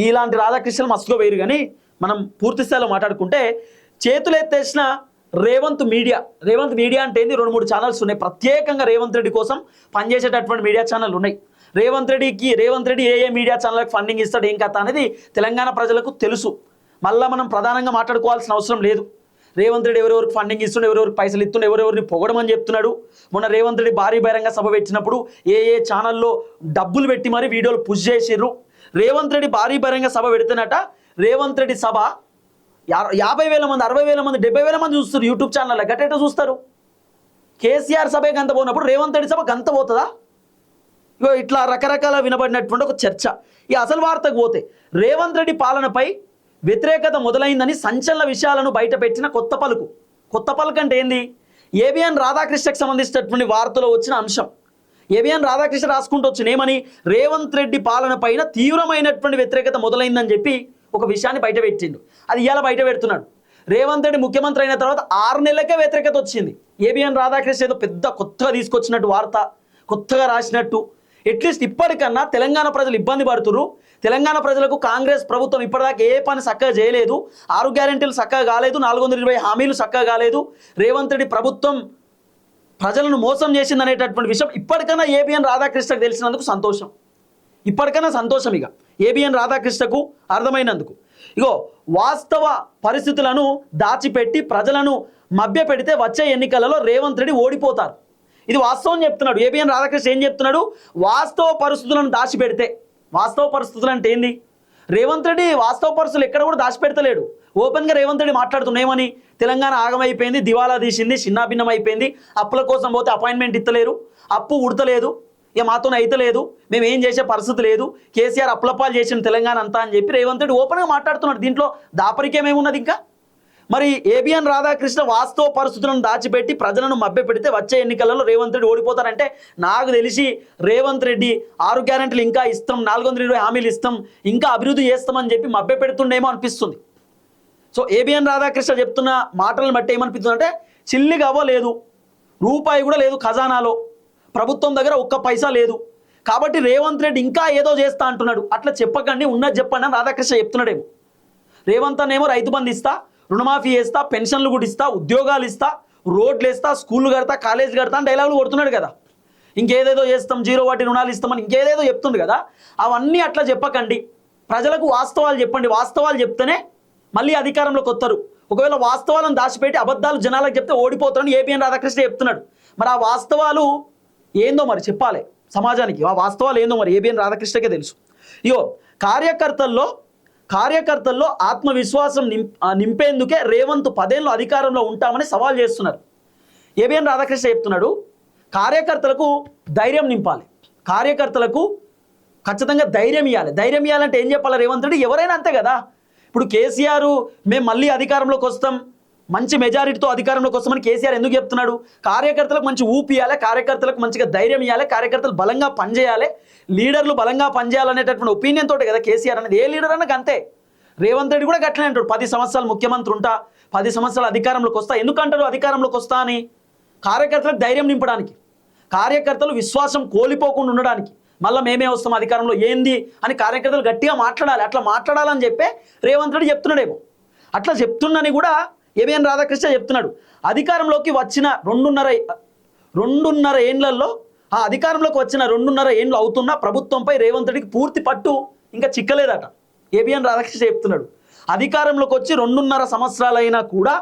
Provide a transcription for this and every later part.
ఇలాంటి రాధాకృష్ణలు మస్తుగా వేరు. కానీ మనం పూర్తి స్థాయిలో మాట్లాడుకుంటే చేతులు ఎత్తేసిన రేవంత్ మీడియా అంటే ఏంది? 2-3 ఛానల్స్ ఉన్నాయి, ప్రత్యేకంగా రేవంత్ రెడ్డి కోసం పనిచేసేటటువంటి మీడియా ఛానల్ ఉన్నాయి. రేవంత్ రెడ్డి ఏ మీడియా ఛానల్కి ఫండింగ్ ఇస్తాడు ఏం కథ అనేది తెలంగాణ ప్రజలకు తెలుసు. మళ్ళీ మనం ప్రధానంగా మాట్లాడుకోవాల్సిన అవసరం లేదు. రేవంత్ రెడ్డి ఎవరెవరికి ఫండింగ్ ఇస్తుండే, ఎవరెవరికి పైసలు ఇస్తుండే, ఎవరెవరిని పొగడమని చెప్తున్నాడు. మొన్న రేవంత్ రెడ్డి భారీ బహిరంగ సభ పెట్టినప్పుడు ఏ ఛానల్లో డబ్బులు పెట్టి మరి వీడియోలు పుష్ చేసిర్రు. రేవంత్ రెడ్డి భారీ బహిరంగ సభ పెడుతున్నట. రేవంత్ రెడ్డి సభ 50,000 మంది, 60,000 మంది, 70,000 మంది చూస్తారు యూట్యూబ్ ఛానల్లో. గట్టేట చూస్తారు. కేసీఆర్ సభే గంత పోయినప్పుడు రేవంత్ రెడ్డి సభ గంత పోతుందా? ఇగో ఇట్లా రకరకాల వినబడినటువంటి ఒక చర్చ. ఈ అసలు వార్తకు పోతే రేవంత్ రెడ్డి పాలనపై వ్యతిరేకత మొదలైందని సంచలన విషయాలను బయటపెట్టిన కొత్త పలుకు అంటే ఏంది? ఏబిఎన్ రాధాకృష్ణకు సంబంధించినటువంటి వార్తలో వచ్చిన అంశం. ఏబిఎన్ రాధాకృష్ణ రాసుకుంటూ వచ్చిన ఏమని? రేవంత్ రెడ్డి పాలన పైన తీవ్రమైనటువంటి వ్యతిరేకత మొదలైందని చెప్పి ఒక విషయాన్ని బయట పెట్టిండు. అది ఇవాళ బయట పెడుతున్నాడు. రేవంత్ రెడ్డి ముఖ్యమంత్రి అయిన తర్వాత 6 నెలలకే వ్యతిరేకత వచ్చింది. ఏబిఎన్ రాధాకృష్ణ ఏదో పెద్ద కొత్తగా తీసుకొచ్చినట్టు వార్త, కొత్తగా రాసినట్టు. అట్లీస్ట్ ఇప్పటికన్నా తెలంగాణ ప్రజలు ఇబ్బంది పడుతున్నారు. తెలంగాణ ప్రజలకు కాంగ్రెస్ ప్రభుత్వం ఇప్పటిదాకా ఏ పని చక్కగా చేయలేదు. 6 గ్యారెంటీలు చక్కగా కాలేదు, 420 హామీలు చక్కగా కాలేదు. రేవంత్ రెడ్డి ప్రభుత్వం ప్రజలను మోసం చేసిందనేటటువంటి విషయం ఇప్పటికైనా ఏబిఎన్ రాధాకృష్ణకు తెలిసినందుకు సంతోషం. ఇప్పటికైనా సంతోషం ఇక ఏబిఎన్ రాధాకృష్ణకు అర్థమైనందుకు. ఇగో వాస్తవ పరిస్థితులను దాచిపెట్టి ప్రజలను మభ్యపెడితే వచ్చే ఎన్నికలలో రేవంత్ రెడ్డి ఓడిపోతారు. ఇది వాస్తవం చెప్తున్నాడు ఏబిఎన్ రాధాకృష్ణ. ఏం చెప్తున్నాడు? వాస్తవ పరిస్థితులను దాచిపెడితే. వాస్తవ పరిస్థితులు అంటే ఏంది? రేవంత్ రెడ్డి వాస్తవ పరిస్థితులు ఎక్కడ కూడా దాచిపెడతలేడు. ఓపెన్గా రేవంత్ రెడ్డి మాట్లాడుతున్నామని తెలంగాణ ఆగమైపోయింది, దివాలా తీసింది, చిన్నాభిన్నం అయిపోయింది, అప్పుల కోసం పోతే అపాయింట్మెంట్ ఇస్తలేరు, అప్పు ఉడతలేదు, ఇక మాతోనే అయితలేదు, మేము ఏం చేసే పరిస్థితి లేదు, కేసీఆర్ అప్పులపాలు చేసిన తెలంగాణ అంతా అని చెప్పి రేవంత్ రెడ్డి ఓపెన్గా మాట్లాడుతున్నాడు. దీంట్లో దాపరికేమేమున్నది ఇంకా? మరి ఏబిఎన్ రాధాకృష్ణ వాస్తవ పరిస్థితులను దాచిపెట్టి ప్రజలను మభ్యపెడితే వచ్చే ఎన్నికలలో రేవంత్ రెడ్డి ఓడిపోతారంటే నాకు తెలిసి రేవంత్ రెడ్డి 6 గ్యారెంటీలు ఇంకా ఇస్తాం, 420 హామీలు ఇస్తాం, ఇంకా అభివృద్ధి చేస్తామని చెప్పి మభ్యపెడుతుండేమో అనిపిస్తుంది. సో ఏబిఎన్ రాధాకృష్ణ చెప్తున్న మాటలను బట్టి ఏమనిపిస్తుంది అంటే చిల్లిగా అవ్వలేదు, రూపాయి కూడా లేదు ఖజానాలో, ప్రభుత్వం దగ్గర ఒక్క పైసా లేదు, కాబట్టి రేవంత్ రెడ్డి ఇంకా ఏదో చేస్తా అంటున్నాడు. అట్లా చెప్పకండి, ఉన్నది చెప్పండి అని రాధాకృష్ణ చెప్తున్నాడేమో. రేవంత్ అన్నేమో రైతు బంధు ఇస్తా, రుణమాఫీ చేస్తా, పెన్షన్లు కూడా ఇస్తా, ఉద్యోగాలు ఇస్తా, రోడ్లు వేస్తా, స్కూళ్ళు కడతా, కాలేజ్ కడతా అని డైలాగులు కొడుతున్నాడు కదా. ఇంకేదేదో చేస్తాం, 0 వడ్డీ రుణాలు ఇస్తామని ఇంకేదేదో చెప్తుంది కదా. అవన్నీ అట్లా చెప్పకండి, ప్రజలకు వాస్తవాలు చెప్పండి. వాస్తవాలు చెప్తేనే మళ్ళీ అధికారంలోకి వస్తారు. ఒకవేళ వాస్తవాలను దాచిపెట్టి అబద్ధాలు జనాలకు చెప్తే ఓడిపోతారని ఏబిఎన్ రాధాకృష్ణ చెప్తున్నాడు. మరి ఆ వాస్తవాలు ఏందో మరి చెప్పాలి సమాజానికి. ఆ వాస్తవాలు ఏందో మరి ఏబిఎన్ రాధాకృష్ణకే తెలుసు. ఇగో కార్యకర్తల్లో ఆత్మవిశ్వాసం నింపేందుకే రేవంత్ 10 ఏళ్ళు అధికారంలో ఉంటామని సవాల్ చేస్తున్నారు. ఏబిఎన్ రాధాకృష్ణ చెప్తున్నాడు కార్యకర్తలకు ధైర్యం నింపాలి, కార్యకర్తలకు ఖచ్చితంగా ధైర్యం ఇవ్వాలి. ధైర్యం ఇవ్వాలంటే ఏం చెప్పాలి రేవంత్ రెడ్డి? ఎవరైనా అంతే కదా. ఇప్పుడు కేసీఆర్ మేము మళ్ళీ అధికారంలోకి వస్తాం, మంచి మెజారిటీతో అధికారంలోకి వస్తామని కేసీఆర్ ఎందుకు చెప్తున్నాడు? కార్యకర్తలకు మంచి ఊపి ఇవ్వాలి, కార్యకర్తలకు మంచిగా ధైర్యం ఇవ్వాలి, కార్యకర్తలు బలంగా పనిచేయాలి, లీడర్లు బలంగా పనిచేయాలనేటటువంటి ఒపీనియన్ తోటే కదా కేసీఆర్ అనేది. ఏ లీడర్ అన్నకు అంతే. రేవంత్ రెడ్డి కూడా గట్లనే అంటాడు, 10 సంవత్సరాలు ముఖ్యమంత్రి ఉంటా, 10 సంవత్సరాలు అధికారంలోకి వస్తా. ఎందుకంటారు అధికారంలోకి వస్తా అని? కార్యకర్తలకు ధైర్యం నింపడానికి, కార్యకర్తలు విశ్వాసం కోల్పోకుండా ఉండడానికి. మళ్ళీ మేమే వస్తాం అధికారంలో ఏంది అని కార్యకర్తలు గట్టిగా మాట్లాడాలి. అట్లా మాట్లాడాలని చెప్పే రేవంత్ రెడ్డి చెప్తున్నాడేమో. అట్లా చెప్తున్నాని కూడా ఏబిఎన్ రాధాకృష్ణ చెప్తున్నాడు. అధికారంలోకి వచ్చిన 2.5 ఏండ్లలో, ఆ అధికారంలోకి వచ్చిన 2.5 ఏండ్లు అవుతున్న ప్రభుత్వంపై రేవంత్ రెడ్డికి పూర్తి పట్టు ఇంకా చిక్కలేదట. ఏబిఎన్ రాధాకృష్ణ చెప్తున్నాడు అధికారంలోకి వచ్చి 2.5 సంవత్సరాలైనా కూడా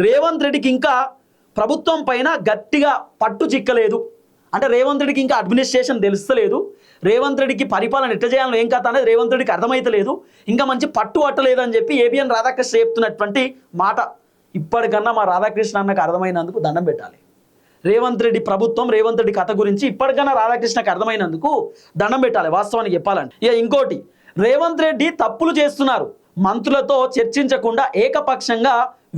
రేవంత్ రెడ్డికి ఇంకా ప్రభుత్వం పైన గట్టిగా పట్టు చిక్కలేదు. అంటే రేవంత్ రెడ్డికి ఇంకా అడ్మినిస్ట్రేషన్ తెలుస్తలేదు, రేవంత్ రెడ్డికి పరిపాలన ఎట్ట చేయాలని ఏం కథ అనేది రేవంత్ రెడ్డికి అర్థమైతలేదు, ఇంకా మంచి పట్టు పట్టలేదు అని చెప్పి ఏబిఎన్ రాధాకృష్ణ చెప్తున్నటువంటి మాట. ఇప్పటికన్నా మా రాధాకృష్ణ అన్నకు అర్థమైనందుకు దండం పెట్టాలి. రేవంత్ రెడ్డి ప్రభుత్వం, రేవంత్ రెడ్డి కథ గురించి ఇప్పటికన్నా రాధాకృష్ణకు అర్థమైనందుకు దండం పెట్టాలి వాస్తవానికి చెప్పాలంటే. ఇక ఇంకోటి, రేవంత్ రెడ్డి తప్పులు చేస్తున్నారు, మంత్రులతో చర్చించకుండా ఏకపక్షంగా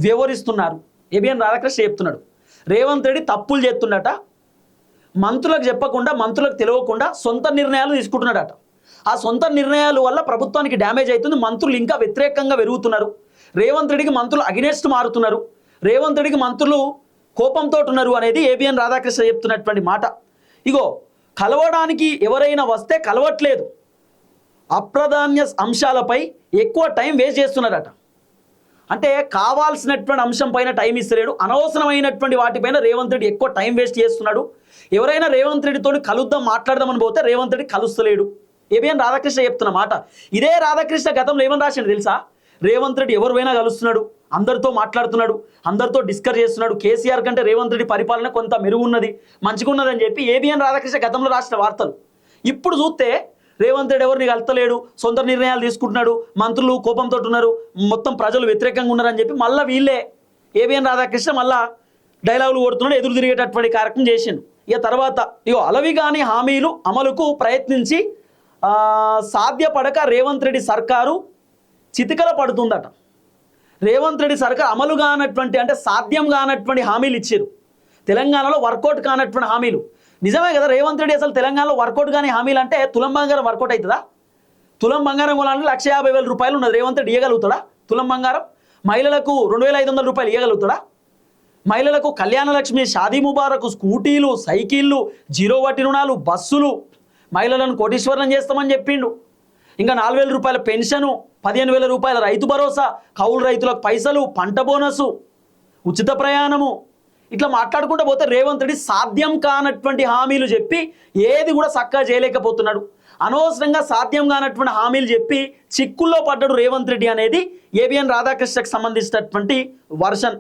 వ్యవహరిస్తున్నారు. ఏబిఎన్ రాధాకృష్ణ చెప్తున్నాడు రేవంత్ రెడ్డి తప్పులు చేస్తున్నట, మంత్రులకు చెప్పకుండా, మంత్రులకు తెలియకుండా సొంత నిర్ణయాలు తీసుకుంటున్నాడట. ఆ సొంత నిర్ణయాల వల్ల ప్రభుత్వానికి డ్యామేజ్ అవుతుంది, మంత్రులు ఇంకా వ్యతిరేకంగా పెరుగుతున్నారు, రేవంత్ రెడ్డికి మంత్రులు అగెనెస్ట్ మారుతున్నారు, రేవంత్ రెడ్డికి మంత్రులు కోపంతో ఉన్నారు అనేది ఏబిఎన్ రాధాకృష్ణ చెప్తున్నటువంటి మాట. ఇగో కలవడానికి ఎవరైనా వస్తే కలవట్లేదు, అప్రాధాన్య అంశాలపై ఎక్కువ టైం వేస్ట్ చేస్తున్నారట. అంటే కావాల్సినటువంటి అంశం పైన టైం ఇస్తలేడు, అనవసరమైనటువంటి వాటిపైన రేవంత్ రెడ్డి ఎక్కువ టైం వేస్ట్ చేస్తున్నాడు. ఎవరైనా రేవంత్ రెడ్డితో కలుద్దాం మాట్లాడదామని పోతే రేవంత్ రెడ్డి కలుస్తలేడు. ఏబిఎన్ రాధాకృష్ణ చెప్తున్న మాట. ఇదే రాధాకృష్ణ గతంలో ఏమని రాసిండు తెలుసా? రేవంత్ రెడ్డి ఎవరివైనా కలుస్తున్నాడు, అందరితో మాట్లాడుతున్నాడు, అందరితో డిస్కస్ చేస్తున్నాడు, కేసీఆర్ కంటే రేవంత్ రెడ్డి పరిపాలన కొంత మెరుగున్నది, మంచిగా ఉన్నదని చెప్పి ఏబిఎన్ రాధాకృష్ణ గతంలో రాసిన వార్తలు. ఇప్పుడు చూస్తే రేవంత్ రెడ్డి ఎవరిని కలుతలేడు, సొంత నిర్ణయాలు తీసుకుంటున్నాడు, మంత్రులు కోపంతో ఉన్నారు, మొత్తం ప్రజలు వ్యతిరేకంగా ఉన్నారని చెప్పి మళ్ళీ వీళ్ళే ఏబిఎన్ రాధాకృష్ణ మళ్ళా డైలాగులు కొడుతున్నాడు, ఎదురు తిరిగేటటువంటి కార్యక్రమం చేసిండు. ఇక తర్వాత అలవి కాని హామీలు అమలుకు ప్రయత్నించి సాధ్యపడక రేవంత్ రెడ్డి సర్కారు చితికల పడుతుందట. రేవంత్ రెడ్డి సర్కారు అమలు కానటువంటి అంటే సాధ్యం కానటువంటి హామీలు ఇచ్చారు. తెలంగాణలో వర్కౌట్ కానటువంటి హామీలు. నిజమే కదా, రేవంత్ రెడ్డి అసలు తెలంగాణలో వర్కౌట్ కాని హామీలు అంటే తులం బంగారం వర్కౌట్ అవుతుందా? తులం బంగారం కొనాలంటే 1,50,000 రూపాయలు ఉన్నది. రేవంత్ రెడ్డి ఇవ్వగలుగుతాడా తులం బంగారం? మహిళలకు 2,500 రూపాయలు ఇవ్వగలుగుతాడా? మహిళలకు కళ్యాణ లక్ష్మి, షాదీ ముబారక్, స్కూటీలు, సైకిళ్ళు, 0 వడ్డీ రుణాలు, బస్సులు, మహిళలను కోటీశ్వరం చేస్తామని చెప్పిండు. ఇంకా 4,000 రూపాయల పెన్షను, 15,000 రూపాయల రైతు భరోసా, కౌలు రైతులకు పైసలు, పంట బోనసు, ఉచిత ప్రయాణము, ఇట్లా మాట్లాడుకుంటూ పోతే రేవంత్ రెడ్డి సాధ్యం కానటువంటి హామీలు చెప్పి ఏది కూడా చక్కగా చేయలేకపోతున్నాడు. అనవసరంగా సాధ్యం కానటువంటి హామీలు చెప్పి చిక్కుల్లో పడ్డాడు రేవంత్ రెడ్డి అనేది ఏబిఎన్ రాధాకృష్ణకు సంబంధించినటువంటి వర్షన్.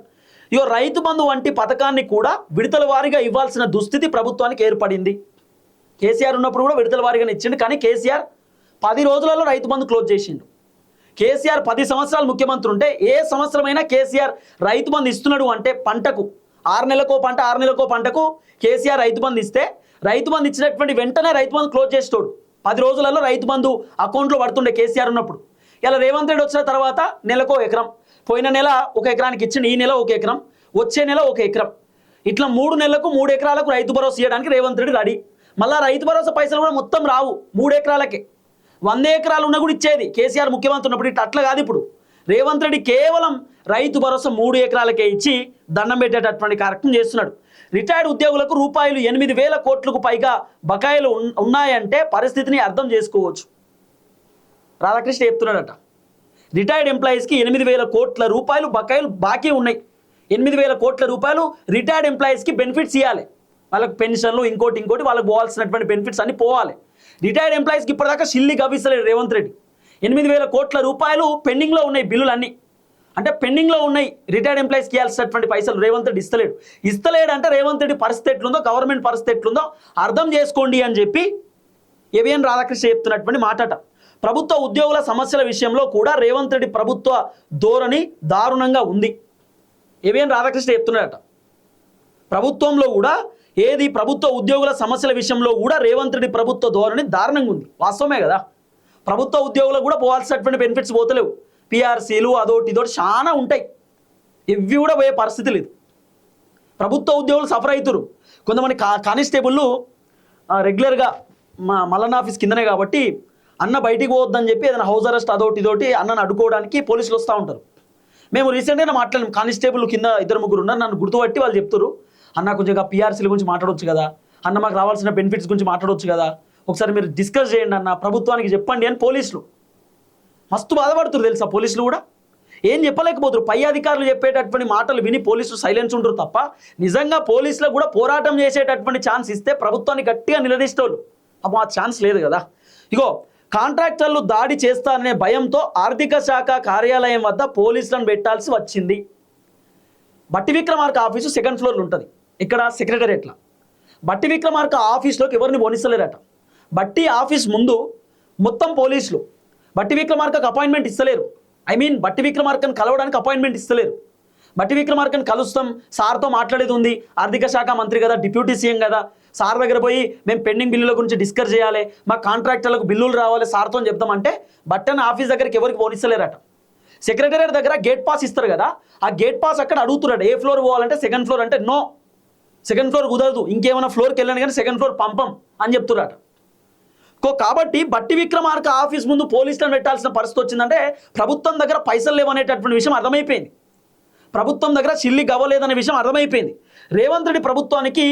రైతు బంధు వంటి పథకాన్ని కూడా విడతల వారీగా ఇవ్వాల్సిన దుస్థితి ప్రభుత్వానికి ఏర్పడింది. కేసీఆర్ ఉన్నప్పుడు కూడా విడతల వారీగానే ఇచ్చిండు, కానీ కేసీఆర్ 10 రోజులలో రైతు బంధు క్లోజ్ చేసిండు. కేసీఆర్ 10 సంవత్సరాలు ముఖ్యమంత్రి ఉంటే ఏ సంవత్సరమైనా కేసీఆర్ రైతు బంధు ఇస్తున్నాడు అంటే పంటకు 6 నెలలకో పంట 6 నెలలకో పంటకు కేసీఆర్ రైతు బంధు ఇస్తే రైతు బంధు ఇచ్చినటువంటి వెంటనే రైతు బంధు క్లోజ్ చేస్తాడు. 10 రోజులలో రైతు బంధు అకౌంట్లో పడుతుండే కేసీఆర్ ఉన్నప్పుడు. ఇలా రేవంత్ రెడ్డి వచ్చిన తర్వాత నెలకో ఎకరం, పోయిన నెల 1 ఎకరానికి ఇచ్చిండు, ఈ నెల 1 ఎకరం, వచ్చే నెల 1 ఎకరం, ఇట్లా 3 నెలలకు 3 ఎకరాలకు రైతు భరోసా ఇవ్వడానికి రేవంత్ రెడ్డి రెడీ. మళ్ళీ రైతు భరోసా పైసలు కూడా మొత్తం రావు, 3 ఎకరాలకే. 100 ఎకరాలు ఉన్నా కూడా ఇచ్చేది కేసీఆర్ ముఖ్యమంత్రి ఉన్నప్పుడు. ఇట్లా అట్లా కాదు. ఇప్పుడు రేవంత్ రెడ్డి కేవలం రైతు భరోసా 3 ఎకరాలకే ఇచ్చి దండం పెట్టేటటువంటి కార్యక్రమం చేస్తున్నాడు. రిటైర్డ్ ఉద్యోగులకు రూపాయలు 8,000 కోట్లకు పైగా బకాయిలు ఉన్నాయంటే పరిస్థితిని అర్థం చేసుకోవచ్చు. రాధాకృష్ణ చెప్తున్నాడట, రిటైర్డ్ ఎంప్లాయీస్కి 8,000 కోట్ల రూపాయలు బకాయిలు బాకీ ఉన్నాయి. 8,000 కోట్ల రూపాయలు రిటైర్డ్ ఎంప్లాయీస్కి బెనిఫిట్స్ ఇవ్వాలి. వాళ్ళకి పెన్షన్లు ఇంకోటి వాళ్ళకి పోవాల్సినటువంటి బెనిఫిట్స్ అన్ని పోవాలి. రిటైర్డ్ ఎంప్లాయీస్కి ఇప్పటిదాకా సిల్లి గవ్విస్తలేడు రేవంత్ రెడ్డి. 8,000 కోట్ల రూపాయలు పెండింగ్లో ఉన్నాయి, బిల్లులు అన్నీ అంటే పెండింగ్లో ఉన్నాయి. రిటైర్డ్ ఎంప్లాయీస్కి ఇవ్వాల్సినటువంటి పైసలు రేవంత్ రెడ్డి ఇస్తలేడు అంటే రేవంత్ రెడ్డి పరిస్థితి ఎట్లుందో, గవర్నమెంట్ పరిస్థితి ఎట్లుందో అర్థం చేసుకోండి అని చెప్పి ఏబిఎన్ రాధాకృష్ణ చెప్తున్నటువంటి మాటట. ప్రభుత్వ ఉద్యోగుల సమస్యల విషయంలో కూడా రేవంత్ రెడ్డి ప్రభుత్వ ధోరణి దారుణంగా ఉంది. ఏబిఎన్ రాధాకృష్ణ చెప్తున్నాడట, ప్రభుత్వంలో కూడా ప్రభుత్వ ఉద్యోగుల సమస్యల విషయంలో కూడా రేవంత్ రెడ్డి ప్రభుత్వ ధోరణి దారుణంగా ఉంది. వాస్తవమే కదా, ప్రభుత్వ ఉద్యోగులకు కూడా పోవాల్సినటువంటి బెనిఫిట్స్ పోతలేవు. పిఆర్సీలు ఇదోటి చాలా ఉంటాయి, ఇవి కూడా పోయే పరిస్థితి లేదు. ప్రభుత్వ ఉద్యోగులు సఫర్ అవుతారు. కొంతమంది కానిస్టేబుళ్ళు రెగ్యులర్గా మల్లన్న ఆఫీస్ కిందనే కాబట్టి అన్న బయటికి పోవద్దని చెప్పి ఏదైనా హౌస్ అరెస్ట్ ఇదోటి అన్నను అడ్డుకోవడానికి పోలీసులు వస్తూ ఉంటారు. మేము రీసెంట్గా మాట్లాడాం, కానిస్టేబుల్ కింద 2-3 ఉన్నారు, నన్ను గుర్తుపట్టి వాళ్ళు చెప్తారు, అన్న కొంచెం పిఆర్సీల గురించి మాట్లాడవచ్చు కదా, అన్న మాకు రావాల్సిన బెనిఫిట్స్ గురించి మాట్లాడవచ్చు కదా, ఒకసారి మీరు డిస్కస్ చేయండి అన్న, ప్రభుత్వానికి చెప్పండి అని పోలీసులు మస్తు బాధపడుతున్నారు తెలుసా. పోలీసులు కూడా ఏం చెప్పలేకపోతారు. పై అధికారులు చెప్పేటటువంటి మాటలు విని పోలీసులు సైలెన్స్ ఉంటారు తప్ప నిజంగా పోలీసులకు కూడా పోరాటం చేసేటటువంటి ఛాన్స్ ఇస్తే ప్రభుత్వాన్ని గట్టిగా నిలదీస్తారు. ఆ ఛాన్స్ లేదు కదా. కాంట్రాక్టర్లు దాడి చేస్తారనే భయంతో ఆర్థిక శాఖ కార్యాలయం వద్ద పోలీసులను పెట్టాల్సి వచ్చింది. బట్టి విక్రమార్క ఆఫీసు 2nd ఫ్లోర్లో ఉంటుంది, ఇక్కడ సెక్రటరేట్లా. బట్టి విక్రమార్క ఆఫీస్లోకి ఎవరిని పోనిస్తలేరట. బట్టి ఆఫీస్ ముందు మొత్తం పోలీసులు. బట్టి విక్రమార్కకు అపాయింట్మెంట్ ఇస్తలేరు. బట్టి విక్రమార్కను కలవడానికి అపాయింట్మెంట్ ఇస్తలేరు. బట్టి విక్రమార్కను కలుస్తాం, సార్తో మాట్లాడేది ఉంది, ఆర్థిక శాఖ మంత్రి కదా, డిప్యూటీ సీఎం కదా, సార్ దగ్గర పోయి మేము పెండింగ్ బిల్లుల గురించి డిస్కస్ చేయాలి, మా కాంట్రాక్టర్లకు బిల్లులు రావాలి, సార్తో చెప్తామంటే బట్టన్ ఆఫీస్ దగ్గరికి ఎవరికి పోనిస్తలేరట. సెక్రటరేట్ దగ్గర గేట్ పాస్ ఇస్తారు కదా, ఆ గేట్ పాస్ అక్కడ అడుగుతున్నాడు, ఏ ఫ్లోర్ పోవాలంటే 2nd ఫ్లోర్ అంటే నో, 2nd ఫ్లోర్ కుదరదు, ఇంకేమైనా ఫ్లోర్కి వెళ్ళండి కానీ 2nd ఫ్లోర్ పంపం అని చెప్తున్నారట. కాబట్టి బట్టి విక్రమార్క ఆఫీస్ ముందు పోలీసులను పెట్టాల్సిన పరిస్థితి వచ్చిందంటే ప్రభుత్వం దగ్గర పైసలు లేవనేటటువంటి విషయం అర్థమైపోయింది. ప్రభుత్వం దగ్గర చిల్లి గవ్వలేదనే విషయం అర్థమైపోయింది. రేవంత్ రెడ్డి ప్రభుత్వానికి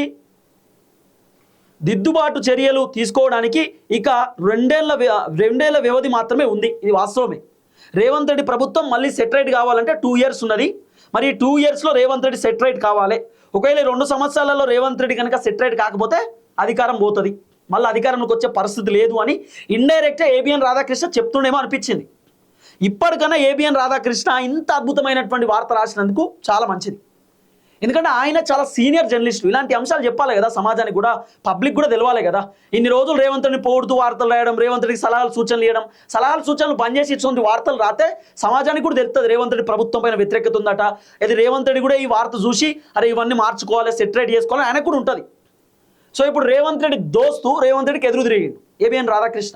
దిద్దుబాటు చర్యలు తీసుకోవడానికి ఇక రెండేళ్ల వ్యవధి మాత్రమే ఉంది. ఇది వాస్తవమే. రేవంత్ రెడ్డి ప్రభుత్వం మళ్ళీ సెటరేట్ కావాలంటే 2 years ఉన్నది. మరి 2 yearsలో రేవంత్ రెడ్డి సెటరేట్ కావాలి. ఒకవేళ 2 సంవత్సరాలలో రేవంత్ రెడ్డి కనుక సెటరేట్ కాకపోతే అధికారం పోతుంది, మళ్ళీ అధికారంలోకి వచ్చే పరిస్థితి లేదు అని ఇండైరెక్ట్గా ఏబిఎన్ రాధాకృష్ణ చెప్తుండేమో అనిపించింది. ఇప్పటికన్నా ఏబిఎన్ రాధాకృష్ణ ఇంత అద్భుతమైనటువంటి వార్త రాసినందుకు చాలా మంచిది. ఎందుకంటే ఆయన చాలా సీనియర్ జర్నలిస్టు. ఇలాంటి అంశాలు చెప్పాలి కదా సమాజానికి కూడా, పబ్లిక్ కూడా తెలవాలి కదా. ఇన్ని రోజులు రేవంత్ రెడ్డిని పోడుతూ వార్తలు రాయడం, రేవంత్ రెడ్డికి సలహాలు సూచనలు ఇవ్వడం, సలహాలు సూచనలు బంద్ చేసి ఇటువంటి వార్తలు రాతే సమాజానికి కూడా తెలుస్తుంది రేవంత్ రెడ్డి ప్రభుత్వం పైన వ్యతిరేకత ఉందట. అది రేవంత్ రెడ్డి కూడా ఈ వార్త చూసి అరే ఇవన్నీ మార్చుకోవాలి, సెటరేట్ చేసుకోవాలి ఆయనకు కూడా ఉంటుంది. సో ఇప్పుడు రేవంత్ రెడ్డి దోస్తు రేవంత్ రెడ్డికి ఎదురు తిరిగిండు ఏబిఎన్ రాధాకృష్ణ.